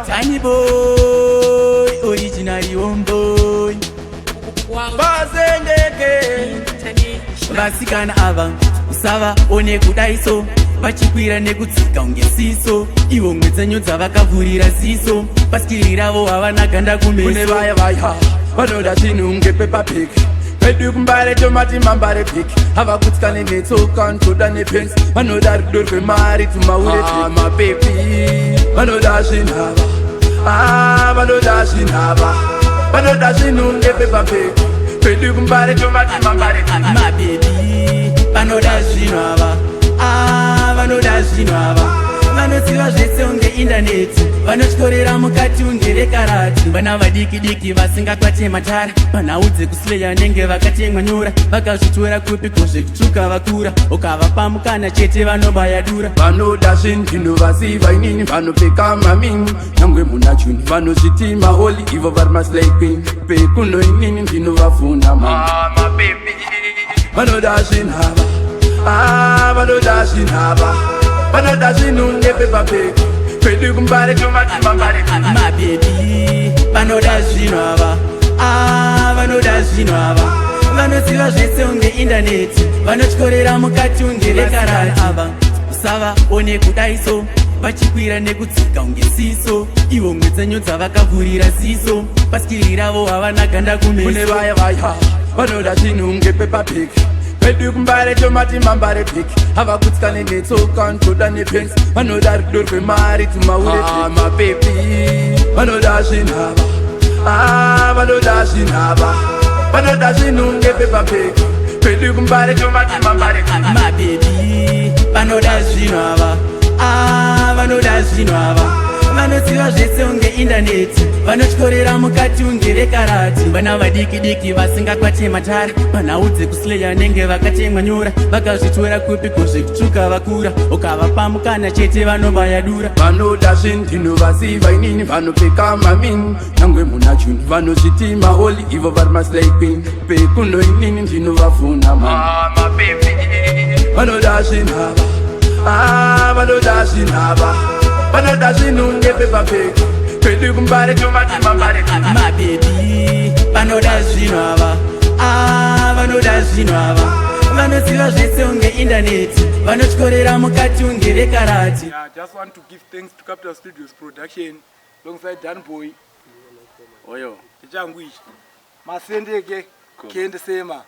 Doneboy, original homeboy. Masendeke vasikana ava usava one kudaiso vachikwira nekudzika unge siso ivo mwedzenyu dzavakavhurira ziso basikiri ravo havana ganda kune kumeso vaya vaya vanoda zvinhu ngepepapeki pedu kumbare tomati mambare piki havakutyane netsoka ntoda nepensi vanoda rudo rwemari tumaure mabebi vanoda zvinhava vanoda zvinhava vanoda zvinhu ngepepapeki pedu kumbare tomati mambare mabebi vanoda zvinhu ava vanoda zvinhu ava vanoziva zvese unge indaneti vanotyorera mukati unge rekarati vana vadiki-diki vasingakwate matara panhau dzekusleya nenge vakatemwa nyora vakazvitora kupi kozvekutsvuka vakura ukavapa mukana chete vanobaya dura vanoda zvinhu vaziva inini vanopfeka mamini nyangwe muna juni vanozviti maholi ivo vari maslay queen pekuno inini ndinovafuna mabebi vanoda zvinhava vanoda zvinhava vanoda zvinhu ngepepapeki pedu kumbare tomati mambare mabebi vanoda zvinhu ava vanoda zvinhu ava vanoziva zvese unge indaneti vanotyorera mukati unge rekarati ava usava one kudaiso vachikwira nekudzika unge siso ivo mwedzenyu dzavakavhurira ziso basikiri ravo havana ganda kune kumeso vaya vaya vanoda zvinhu ngepepapeki pedu kumbare tomati mambare piki havakutyane netsoka ntoda nepensi vanoda rudo rwemari tumaure mabebi vanoda zvinhava vanoda zvinhava vanoda zvinhu ngepepapeki pedu kumbare tomati mambare mabebi vanoda zvinhu ava vanoda zvinhu ava vanoziva zvese unge indaneti vanotyorera mukati unge rekarati vana vadiki-diki vasingakwate matara panhau dzekusleya nenge vakatemwa nyora vakazvitora kupi kozvekutsvuka vakura ukavapa mukana chete vanobaya dura vanoda zvinhu vaziva inini vanopfeka mamini nyangwe muna juni vanozviti maholi ivo vari maslay queen pekuno inini ndinovafuna mabebi vanoda zvinhava vanoda zvinhava vanoda zvinhu ngepepapeki pedu kumbare tomati mambare mabebi vanoda zvinhu ava vanoda zvinhu ava vanoziva zvese unge indaneti vanotyorera mukati unge rekarati. I just want to give thanks to Capital Studios production alongside Doneboy oyo ichangu ichi Masendeke Kende Sema.